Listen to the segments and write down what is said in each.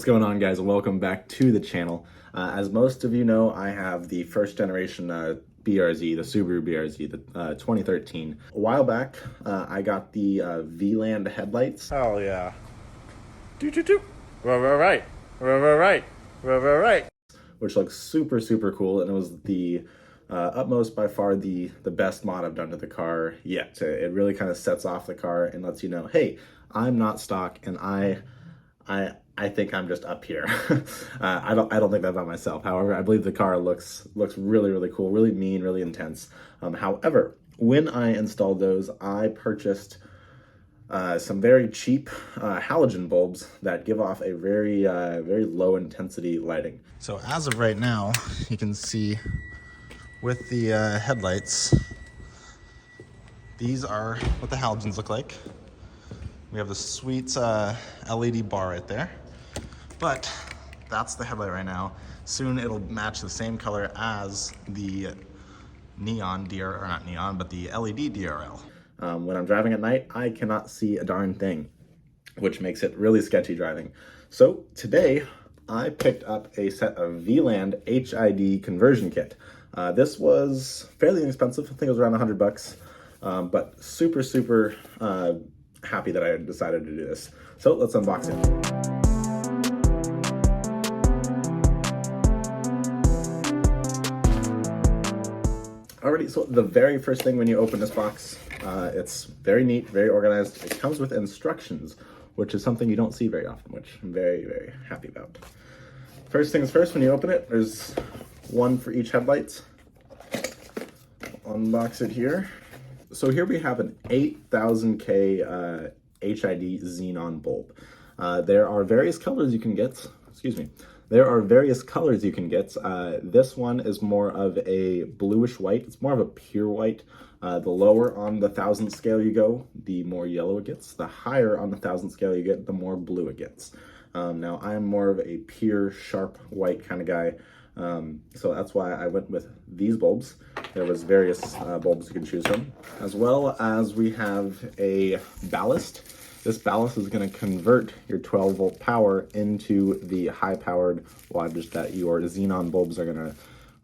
What's going on, guys, and welcome back to the channel. As most of you know, I have the first generation BRZ, the Subaru BRZ, the 2013. A while back, I got the VLAND headlights. Oh yeah. Do. Right. Right. Which looks super cool, and it was the utmost, by far, the best mod I've done to the car yet. It really kind of sets off the car and lets you know, hey, I'm not stock, and I think I'm just up here. I don't think that about myself. However, I believe the car looks really cool, really mean, really intense. However, when I installed those, I purchased some very cheap halogen bulbs that give off a very low intensity lighting. So as of right now, you can see with the headlights, these are what the halogens look like. We have the sweet LED bar right there, but that's the headlight right now. Soon it'll match the same color as the neon DR, or not neon, but the LED DRL. When I'm driving at night, I cannot see a darn thing, which makes it really sketchy driving. So today, I picked up a set of VLAND HID conversion kit. This was fairly inexpensive. I think it was around $100, but super happy that I decided to do this. So let's unbox it. Alrighty, so the very first thing when you open this box, it's very neat, very organized. It comes with instructions, which is something you don't see very often, which I'm very happy about. First things first, when you open it, there's one for each headlight. Unbox it here. So here we have an 8000K HID xenon bulb. There are various colors you can get. There are various colors you can get. This one is more of a bluish white. It's more of a pure white. The lower on the 1000 scale you go, the more yellow it gets. The higher on the 1000 scale you get, the more blue it gets. Now I'm more of a pure, sharp white kind of guy. So that's why I went with these bulbs. There was various bulbs you can choose from, as well as we have a ballast. This ballast is going to convert your 12 volt power into the high powered wattage that your xenon bulbs are going to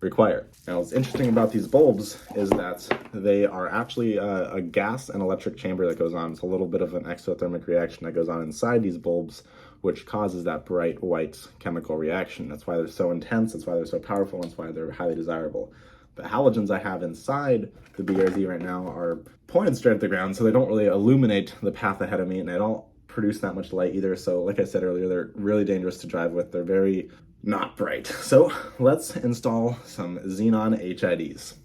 require. Now, what's interesting about these bulbs is that they are actually a gas and electric chamber that goes on. It's a little bit of an exothermic reaction that goes on inside these bulbs, which causes that bright white chemical reaction. That's why they're so intense, that's why they're so powerful, and that's why they're highly desirable. The halogens I have inside the BRZ right now are pointed straight at the ground, so they don't really illuminate the path ahead of me, and they don't produce that much light either. So like I said earlier, they're really dangerous to drive with. They're very not bright. So let's install some xenon HIDs.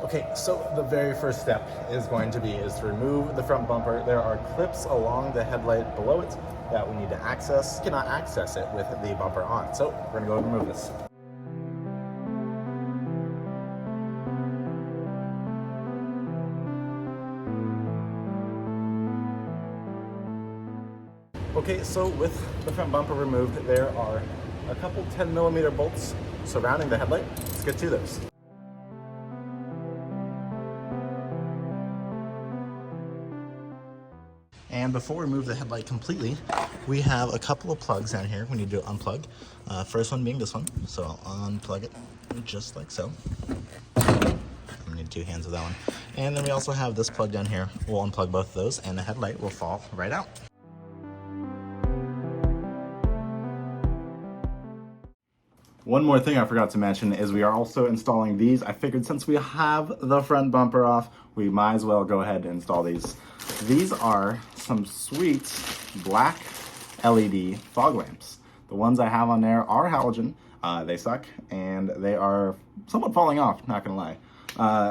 Okay, so the very first step is to remove the front bumper. There are clips along the headlight below it that we need to access. You cannot access it with the bumper on, so we're gonna go and remove this. Okay, so with the front bumper removed, there are a couple 10mm bolts surrounding the headlight. Let's get to those. And before we remove the headlight completely, we have a couple of plugs down here we need to unplug. First one being this one, so I'll unplug it just like so. I'm gonna need two hands with that one. And then we also have this plug down here. We'll unplug both of those and the headlight will fall right out. One more thing I forgot to mention is we are also installing these. I figured since we have the front bumper off, we might as well go ahead and install these. These are some sweet black LED fog lamps. The ones I have on there are halogen. They suck, and they are somewhat falling off, not gonna lie.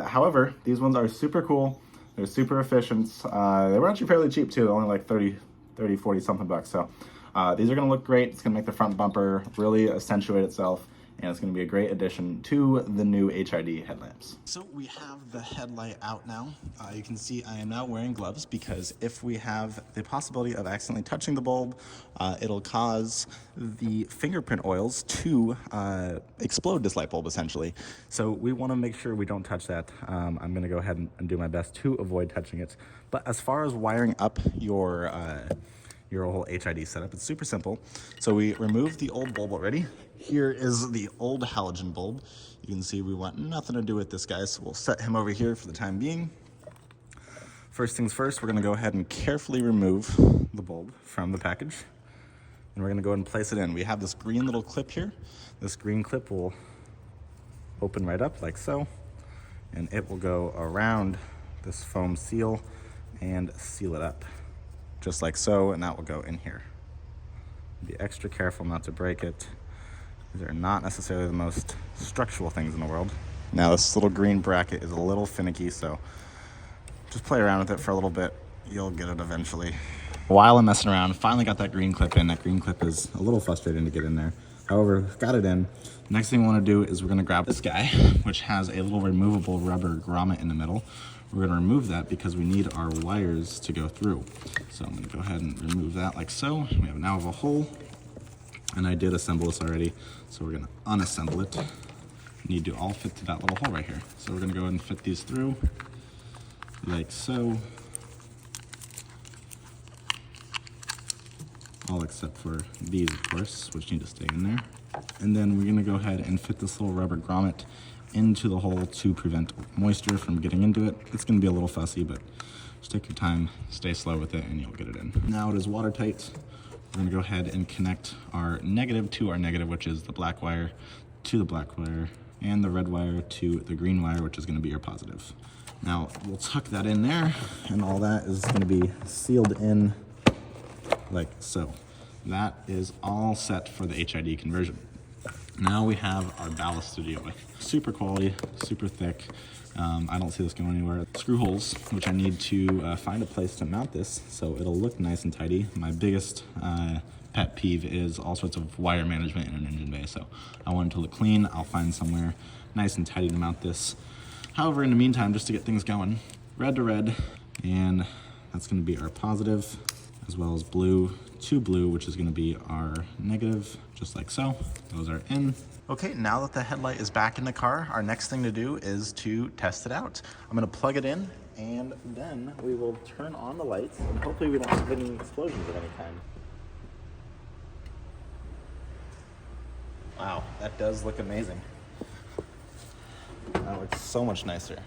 However, these ones are super cool. They're super efficient. They were actually fairly cheap too, only like 30, 40 something bucks. So these are gonna look great. It's gonna make the front bumper really accentuate itself. and it's going to be a great addition to the new HID headlamps. So we have the headlight out now. You can see I am now wearing gloves because if we have the possibility of accidentally touching the bulb, it'll cause the fingerprint oils to explode this light bulb essentially. So we want to make sure we don't touch that. I'm going to go ahead and do my best to avoid touching it. But as far as wiring up your whole HID setup, it's super simple. So we removed the old bulb already. Here is the old halogen bulb. You can see we want nothing to do with this guy, so we'll set him over here for the time being. First things first, we're gonna go ahead and carefully remove the bulb from the package. And we're gonna go ahead and place it in. We have this green little clip here. This green clip will open right up like so, and it will go around this foam seal and seal it up, just like so, and that will go in here. Be extra careful not to break it. These are not necessarily the most structural things in the world. Now this little green bracket is a little finicky, so just play around with it for a little bit. You'll get it eventually. While I'm messing around, finally got that green clip in. That green clip is a little frustrating to get in there. However, got it in. Next thing we want to do is we're going to grab this guy, which has a little removable rubber grommet in the middle. We're going to remove that because we need our wires to go through. So I'm going to go ahead and remove that like so. We now have a hole, and I did assemble this already, so we're going to unassemble it. Need to all fit to that little hole right here. So we're going to go ahead and fit these through like so. All except for these, of course, which need to stay in there. And then we're going to go ahead and fit this little rubber grommet into the hole to prevent moisture from getting into it. It's going to be a little fussy, but just take your time, stay slow with it, and you'll get it in. Now it is watertight. We're going to go ahead and connect our negative to our negative, which is the black wire, to the black wire, and the red wire to the green wire, which is going to be your positive. Now we'll tuck that in there, and all that is going to be sealed in like so. That is all set for the HID conversion. Now we have our ballast to deal with. Super quality, super thick. I don't see this going anywhere. Screw holes, which I need to find a place to mount this so it'll look nice and tidy. My biggest pet peeve is all sorts of wire management in an engine bay, so I want it to look clean. I'll find somewhere nice and tidy to mount this. However, in the meantime, just to get things going, red to red, and that's going to be our positive, as well as blue to blue, which is going to be our negative, just like so. Those are in. Okay, now that the headlight is back in the car, our next thing to do is to test it out. I'm going to plug it in, and then we will turn on the lights, and hopefully we don't have any explosions of any kind. Wow, that does look amazing. That looks so much nicer.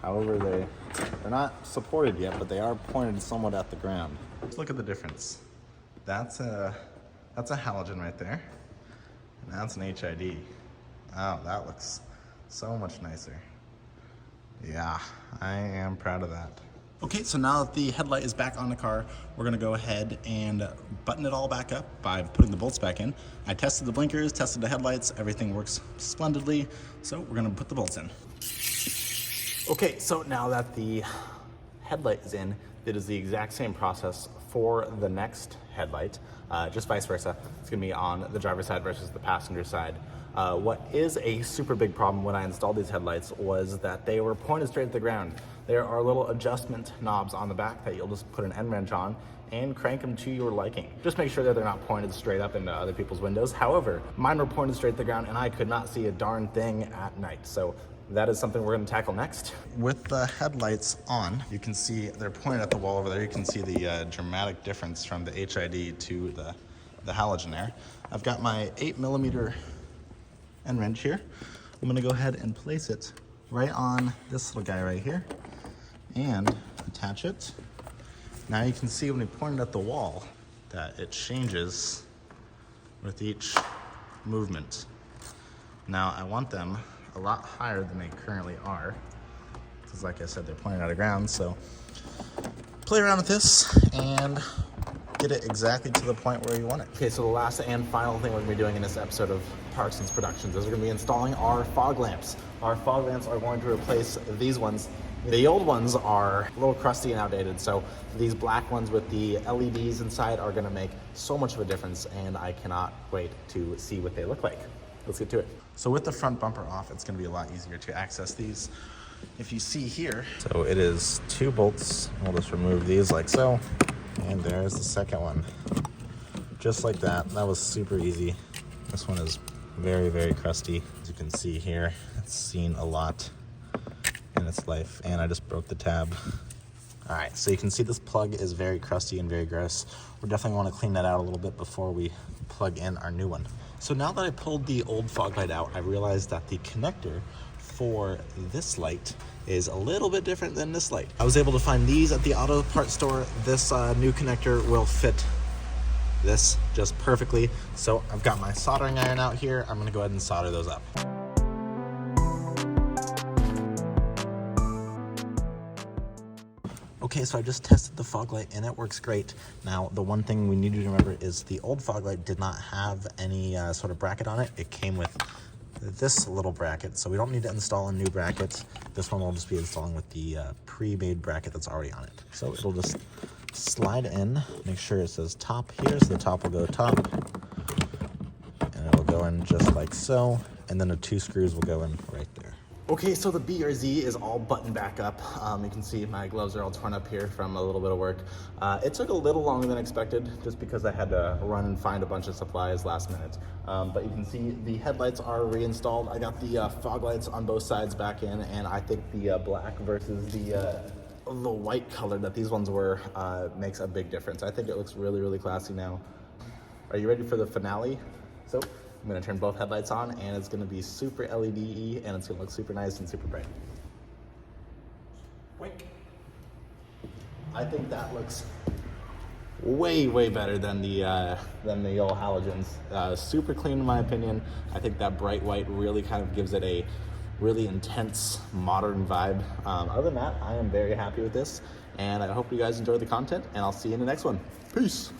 However, they're not supported yet, but they are pointed somewhat at the ground. Let's look at the difference. That's a halogen right there, and that's an HID. Wow, that looks so much nicer. Yeah, I am proud of that. Okay, so now that the headlight is back on the car, we're gonna go ahead and button it all back up by putting the bolts back in. I tested the blinkers, tested the headlights, everything works splendidly, so we're gonna put the bolts in. Okay, so now that the headlight is in, it is the exact same process for the next headlight, just vice versa. It's gonna be on the driver's side versus the passenger side. What is a super big problem when I installed these headlights was that they were pointed straight at the ground. There are little adjustment knobs on the back that you'll just put an end wrench on and crank them to your liking. Just make sure that they're not pointed straight up into other people's windows. However, mine were pointed straight at the ground and I could not see a darn thing at night. So that is something we're gonna tackle next. With the headlights on, you can see they're pointed at the wall over there. You can see the dramatic difference from the HID to the halogen there. I've got my 8mm end wrench here. I'm gonna go ahead and place it right on this little guy right here and attach it. Now you can see when we point it at the wall that it changes with each movement. Now I want them a lot higher than they currently are, because like I said, they're pointed out of ground. So play around with this and get it exactly to the point where you want it. Okay, so the last and final thing we're gonna be doing in this episode of Parsons Productions is we're gonna be installing our fog lamps. Our fog lamps are going to replace these ones. The old ones are a little crusty and outdated, so these black ones with the LEDs inside are gonna make so much of a difference, and I cannot wait to see what they look like. let's get to it. So with the front bumper off, it's gonna be a lot easier to access these. If you see here, so it is 2 bolts. We'll just remove these like so. And there's the second one. Just like that. That was super easy. This one is very, very crusty. As you can see here, it's seen a lot in its life. And I just broke the tab. All right, so you can see this plug is very crusty and very gross. We definitely want to clean that out a little bit before we plug in our new one. So now that I pulled the old fog light out, I realized that the connector for this light is a little bit different than this light. I was able to find these at the auto parts store. This new connector will fit this just perfectly. So I've got my soldering iron out here. I'm gonna go ahead and solder those up. Okay, so I just tested the fog light and it works great. Now, the one thing we need to remember is the old fog light did not have any sort of bracket on it. It came with this little bracket, so we don't need to install a new bracket. This one will just be installing with the pre-made bracket that's already on it. So it'll just slide in, make sure it says top here, so the top will go top, and it'll go in just like so, and then the 2 screws will go in right there. Okay, so the BRZ is all buttoned back up. You can see my gloves are all torn up here from a little bit of work. It took a little longer than expected just because I had to run and find a bunch of supplies last minute. But you can see the headlights are reinstalled. I got the fog lights on both sides back in, and I think the black versus the white color that these ones were makes a big difference. I think it looks really, really classy now. Are you ready for the finale? So I'm gonna turn both headlights on and it's gonna be super LED-y and it's gonna look super nice and super bright. Wink. I think that looks way, way better than the old halogens. Super clean in my opinion. I think that bright white really kind of gives it a really intense modern vibe. Other than that, I am very happy with this and I hope you guys enjoy the content and I'll see you in the next one. Peace.